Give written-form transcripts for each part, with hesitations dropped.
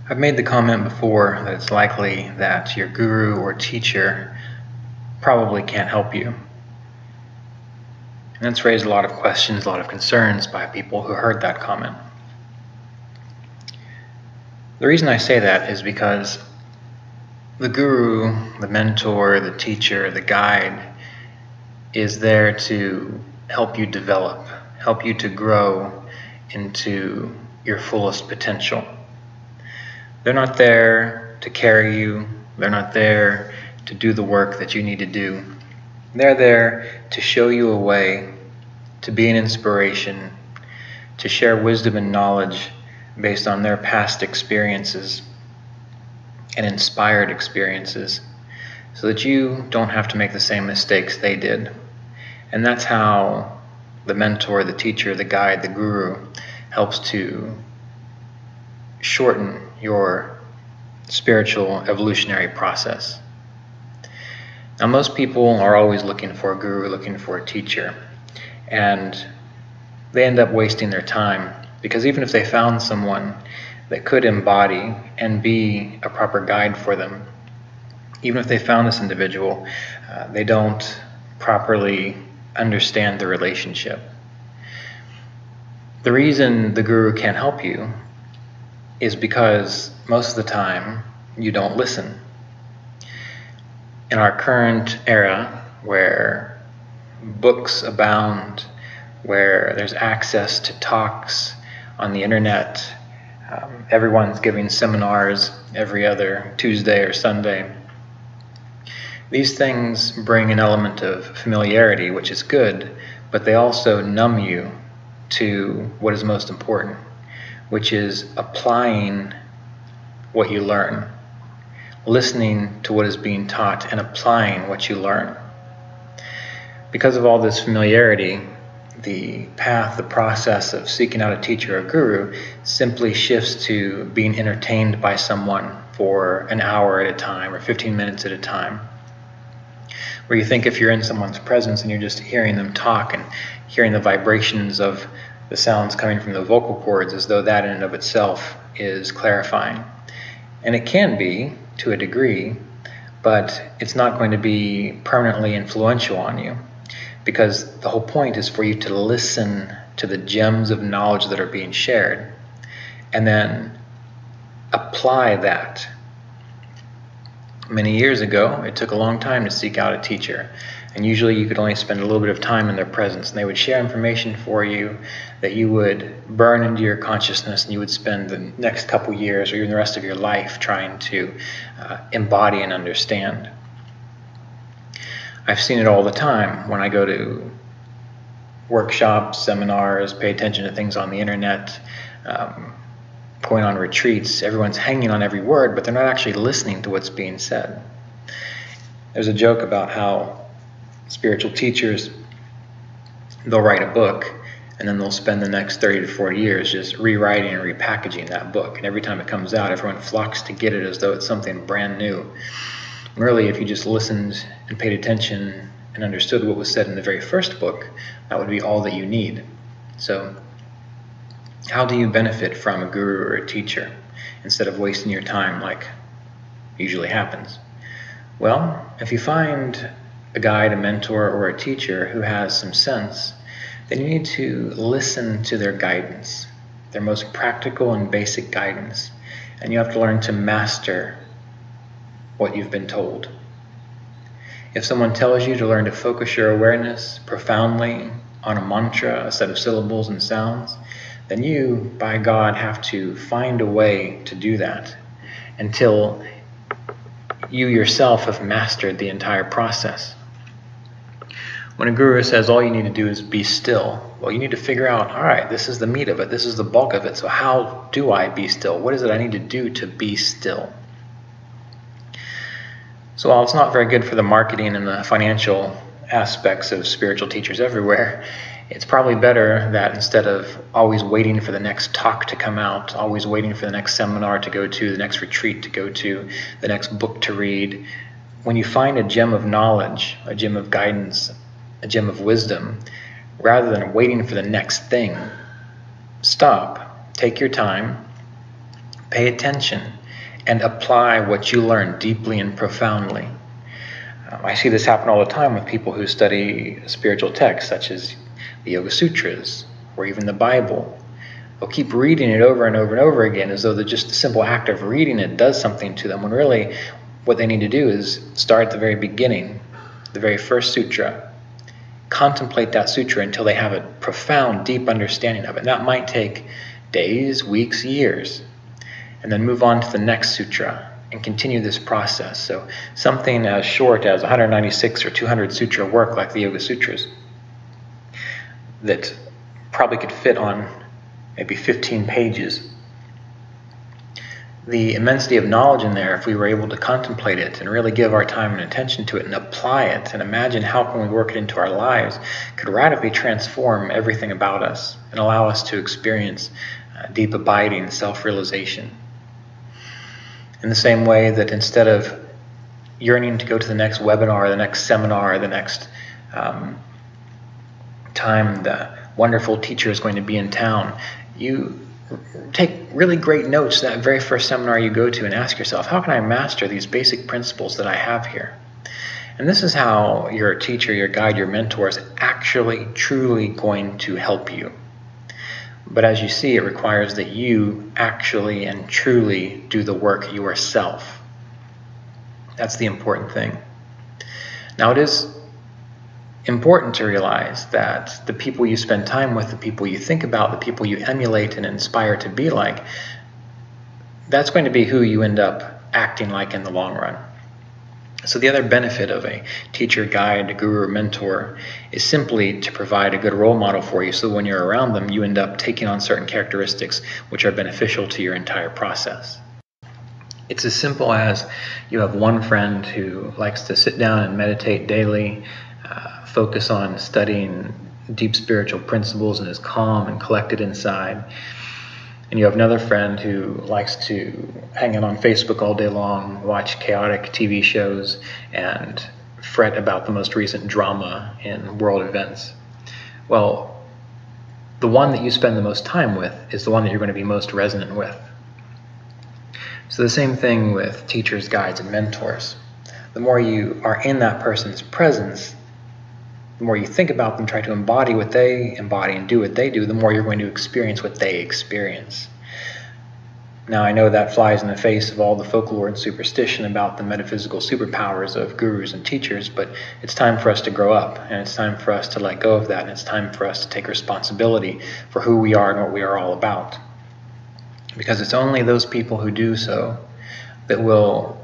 I've made the comment before that it's likely that your guru or teacher probably can't help you. And that's raised a lot of questions, a lot of concerns by people who heard that comment. The reason I say that is because the guru, the mentor, the teacher, the guide is there to help you develop, help you to grow into your fullest potential. They're not there to carry you. They're not there to do the work that you need to do. They're there to show you a way, to be an inspiration, to share wisdom and knowledge based on their past experiences and inspired experiences, so that you don't have to make the same mistakes they did. And that's how the mentor, the teacher, the guide, the guru helps to shorten your spiritual evolutionary process. Now, most people are always looking for a guru, looking for a teacher, and they end up wasting their time, because even if they found someone that could embody and be a proper guide for them, even if they found this individual, they don't properly understand the relationship. The reason the guru can't help you is because most of the time you don't listen. In our current era, where books abound, where there's access to talks on the internet, everyone's giving seminars every other Tuesday or Sunday. These things bring an element of familiarity, which is good, but they also numb you to what is most important, which is applying what you learn, listening to what is being taught and applying what you learn. Because of all this familiarity, the path, the process of seeking out a teacher or guru simply shifts to being entertained by someone for an hour at a time or 15 minutes at a time, where you think if you're in someone's presence and you're just hearing them talk and hearing the vibrations of the sounds coming from the vocal cords, as though that in and of itself is clarifying. And it can be, to a degree, but it's not going to be permanently influential on you, because the whole point is for you to listen to the gems of knowledge that are being shared and then apply that. Many years ago, it took a long time to seek out a teacher, and usually you could only spend a little bit of time in their presence, and they would share information for you that you would burn into your consciousness, and you would spend the next couple years or even the rest of your life trying to embody and understand. I've seen it all the time when I go to workshops, seminars, pay attention to things on the internet, going on retreats. Everyone's hanging on every word, but they're not actually listening to what's being said. There's a joke about how spiritual teachers, they'll write a book and then they'll spend the next 30 to 40 years just rewriting and repackaging that book. And every time it comes out, everyone flocks to get it as though it's something brand new. And really, if you just listened and paid attention and understood what was said in the very first book, that would be all that you need. So, how do you benefit from a guru or a teacher instead of wasting your time like usually happens? Well, if you find a guide, a mentor, or a teacher who has some sense, then you need to listen to their guidance, their most practical and basic guidance, and you have to learn to master what you've been told. If someone tells you to learn to focus your awareness profoundly on a mantra, a set of syllables and sounds, then you, by God, have to find a way to do that until you yourself have mastered the entire process. When a guru says all you need to do is be still, well, you need to figure out, all right, this is the meat of it, this is the bulk of it, so how do I be still? What is it I need to do to be still? So while it's not very good for the marketing and the financial aspects of spiritual teachers everywhere, it's probably better that instead of always waiting for the next talk to come out, always waiting for the next seminar to go to, the next retreat to go to, the next book to read, when you find a gem of knowledge, a gem of guidance, a gem of wisdom, rather than waiting for the next thing, stop, take your time, pay attention, and apply what you learn deeply and profoundly. I see this happen all the time with people who study spiritual texts such as the Yoga Sutras or even the Bible. They'll keep reading it over and over and over again as though just the simple act of reading it does something to them, when really what they need to do is start at the very beginning, the very first sutra, contemplate that sutra until they have a profound, deep understanding of it. And that might take days, weeks, years, and then move on to the next sutra and continue this process. So something as short as 196 or 200 sutra work like the Yoga Sutras that probably could fit on maybe 15 pages. The immensity of knowledge in there, if we were able to contemplate it and really give our time and attention to it and apply it and imagine how can we work it into our lives, could radically transform everything about us and allow us to experience deep abiding self-realization. In the same way that instead of yearning to go to the next webinar, the next seminar, the next time the wonderful teacher is going to be in town, you take really great notes that very first seminar you go to and ask yourself, how can I master these basic principles that I have here? And this is how your teacher, your guide, your mentor is actually truly going to help you. But as you see, it requires that you actually and truly do the work yourself. That's the important thing. Now, it is important to realize that the people you spend time with, the people you think about, the people you emulate and inspire to be like, that's going to be who you end up acting like in the long run. So the other benefit of a teacher, guide, guru, or mentor is simply to provide a good role model for you, so when you're around them, you end up taking on certain characteristics which are beneficial to your entire process. It's as simple as you have one friend who likes to sit down and meditate daily, focus on studying deep spiritual principles and is calm and collected inside. And you have another friend who likes to hang out on Facebook all day long, watch chaotic TV shows, and fret about the most recent drama in world events. Well, the one that you spend the most time with is the one that you're going to be most resonant with. So the same thing with teachers, guides, and mentors. The more you are in that person's presence, the more you think about them, try to embody what they embody and do what they do, the more you're going to experience what they experience. Now, I know that flies in the face of all the folklore and superstition about the metaphysical superpowers of gurus and teachers, but it's time for us to grow up, and it's time for us to let go of that, and it's time for us to take responsibility for who we are and what we are all about. Because it's only those people who do so that will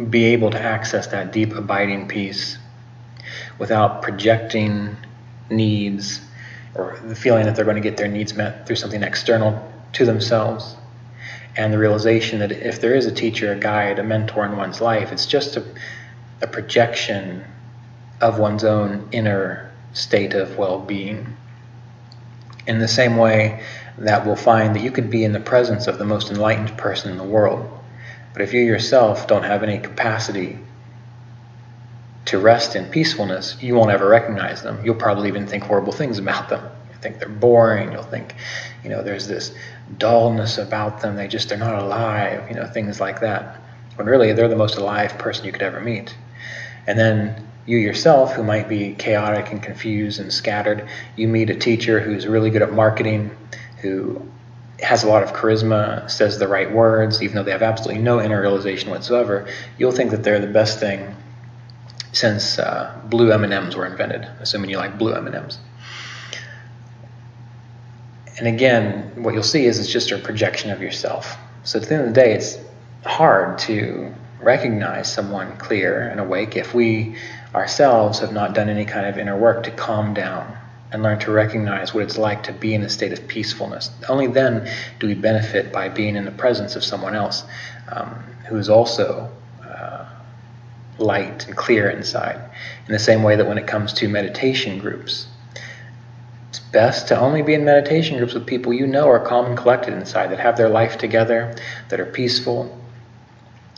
be able to access that deep abiding peace without projecting needs or the feeling that they're going to get their needs met through something external to themselves, and the realization that if there is a teacher, a guide, a mentor in one's life, it's just a projection of one's own inner state of well-being. In the same way that we'll find that you could be in the presence of the most enlightened person in the world, but if you yourself don't have any capacity to rest in peacefulness, you won't ever recognize them. You'll probably even think horrible things about them. You'll think they're boring. You'll think, there's this dullness about them. They're not alive, things like that. When really they're the most alive person you could ever meet. And then you yourself, who might be chaotic and confused and scattered, you meet a teacher who's really good at marketing, who has a lot of charisma, says the right words, even though they have absolutely no inner realization whatsoever. You'll think that they're the best thing since blue M&Ms were invented, assuming you like blue M&Ms. And again, what you'll see is it's just a projection of yourself. So at the end of the day, it's hard to recognize someone clear and awake if we ourselves have not done any kind of inner work to calm down and learn to recognize what it's like to be in a state of peacefulness. Only then do we benefit by being in the presence of someone else who is also light and clear inside. In the same way that when it comes to meditation groups, it's best to only be in meditation groups with people you know are calm and collected inside, that have their life together, that are peaceful,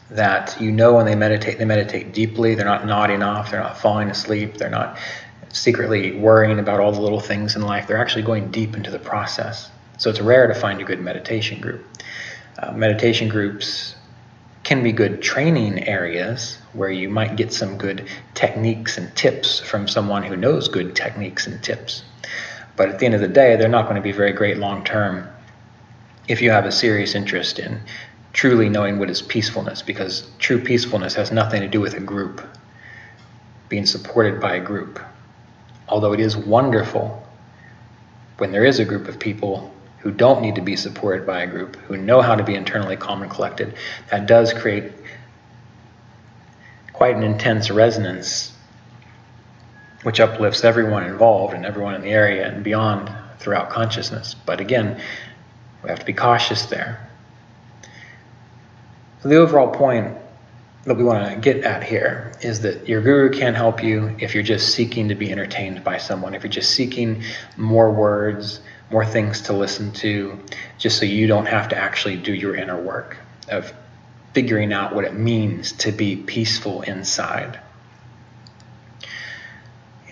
that when they meditate deeply. They're not nodding off, they're not falling asleep, they're not secretly worrying about all the little things in life. They're actually going deep into the process. So it's rare to find a good meditation group. Meditation groups can be good training areas where you might get some good techniques and tips from someone who knows good techniques and tips. But at the end of the day, they're not going to be very great long term if you have a serious interest in truly knowing what is peacefulness, because true peacefulness has nothing to do with a group, being supported by a group. Although it is wonderful when there is a group of people who don't need to be supported by a group, who know how to be internally calm and collected, that does create quite an intense resonance, which uplifts everyone involved and everyone in the area and beyond throughout consciousness. But again, we have to be cautious there. So the overall point that we want to get at here is that your guru can't help you if you're just seeking to be entertained by someone, if you're just seeking more words, more things to listen to, just so you don't have to actually do your inner work of figuring out what it means to be peaceful inside.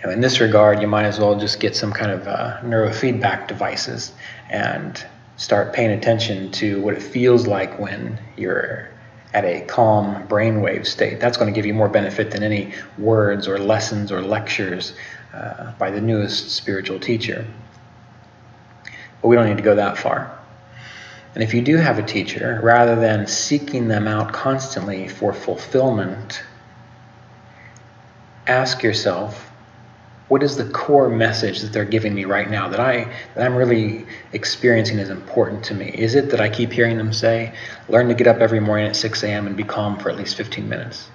In this regard, you might as well just get some kind of neurofeedback devices and start paying attention to what it feels like when you're at a calm brainwave state. That's going to give you more benefit than any words or lessons or lectures by the newest spiritual teacher. But we don't need to go that far. And if you do have a teacher, rather than seeking them out constantly for fulfillment, ask yourself, what is the core message that they're giving me right now that I'm really experiencing as important to me? Is it that I keep hearing them say, learn to get up every morning at 6 a.m. and be calm for at least 15 minutes?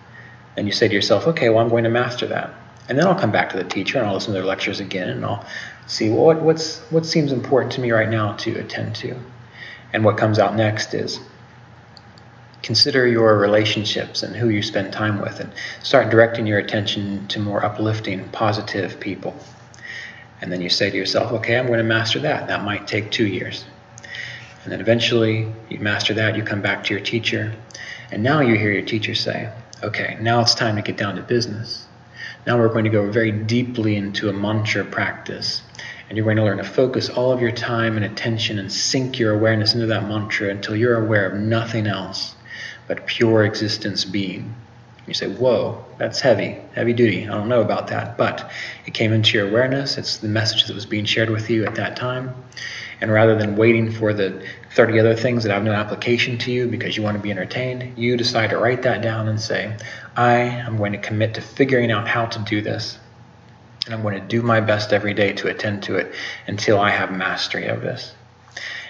And you say to yourself, okay, well, I'm going to master that. And then I'll come back to the teacher and I'll listen to their lectures again and I'll see, well, what seems important to me right now to attend to. And what comes out next is consider your relationships and who you spend time with, and start directing your attention to more uplifting, positive people. And then you say to yourself, okay, I'm going to master that. That might take 2 years. And then eventually you master that, you come back to your teacher, and now you hear your teacher say, okay, now it's time to get down to business. Now we're going to go very deeply into a mantra practice. And you're going to learn to focus all of your time and attention and sink your awareness into that mantra until you're aware of nothing else but pure existence being. You say, whoa, that's heavy duty. I don't know about that. But it came into your awareness. It's the message that was being shared with you at that time. And rather than waiting for the 30 other things that have no application to you because you want to be entertained, you decide to write that down and say, I am going to commit to figuring out how to do this. And I'm going to do my best every day to attend to it until I have mastery of this.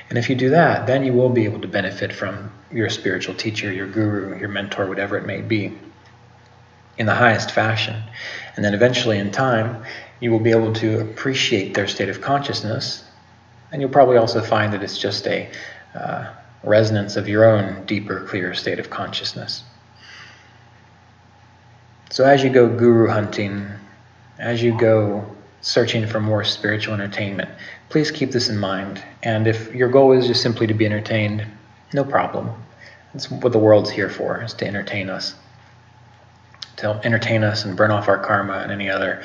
And if you do that, then you will be able to benefit from your spiritual teacher, your guru, your mentor, whatever it may be, in the highest fashion. And then eventually in time, you will be able to appreciate their state of consciousness. And you'll probably also find that it's just a resonance of your own deeper, clearer state of consciousness. So as you go guru hunting, as you go searching for more spiritual entertainment, please keep this in mind. And if your goal is just simply to be entertained, no problem. That's what the world's here for, is to entertain us. To entertain us and burn off our karma and any other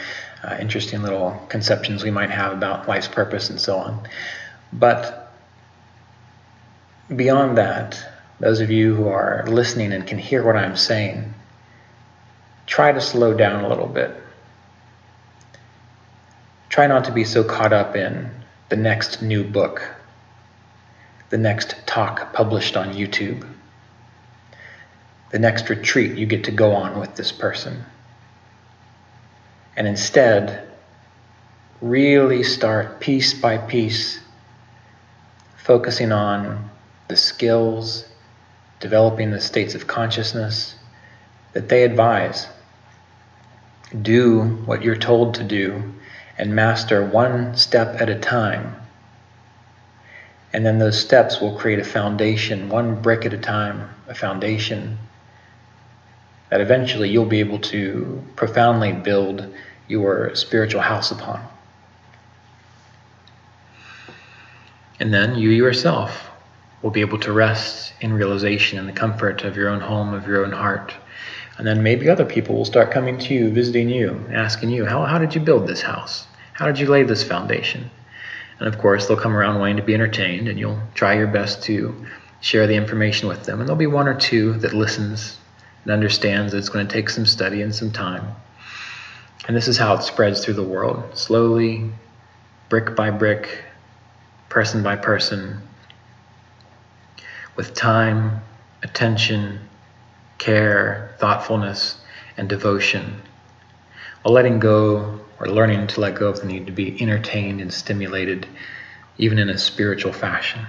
interesting little conceptions we might have about life's purpose and so on. But beyond that, those of you who are listening and can hear what I'm saying, try to slow down a little bit. Try not to be so caught up in the next new book, the next talk published on YouTube, the next retreat you get to go on with this person. And instead, really start piece by piece, focusing on the skills, developing the states of consciousness that they advise. Do what you're told to do and master one step at a time. And then those steps will create a foundation, one brick at a time, a foundation that eventually you'll be able to profoundly build your spiritual house upon. And then you yourself will be able to rest in realization in the comfort of your own home, of your own heart. And then maybe other people will start coming to you, visiting you, asking you, how did you build this house? How did you lay this foundation? And of course, they'll come around wanting to be entertained, and you'll try your best to share the information with them. And there'll be one or two that listens and understands that it's going to take some study and some time. And this is how it spreads through the world, slowly, brick by brick, person by person, with time, attention, care, thoughtfulness, and devotion, while letting go or learning to let go of the need to be entertained and stimulated, even in a spiritual fashion.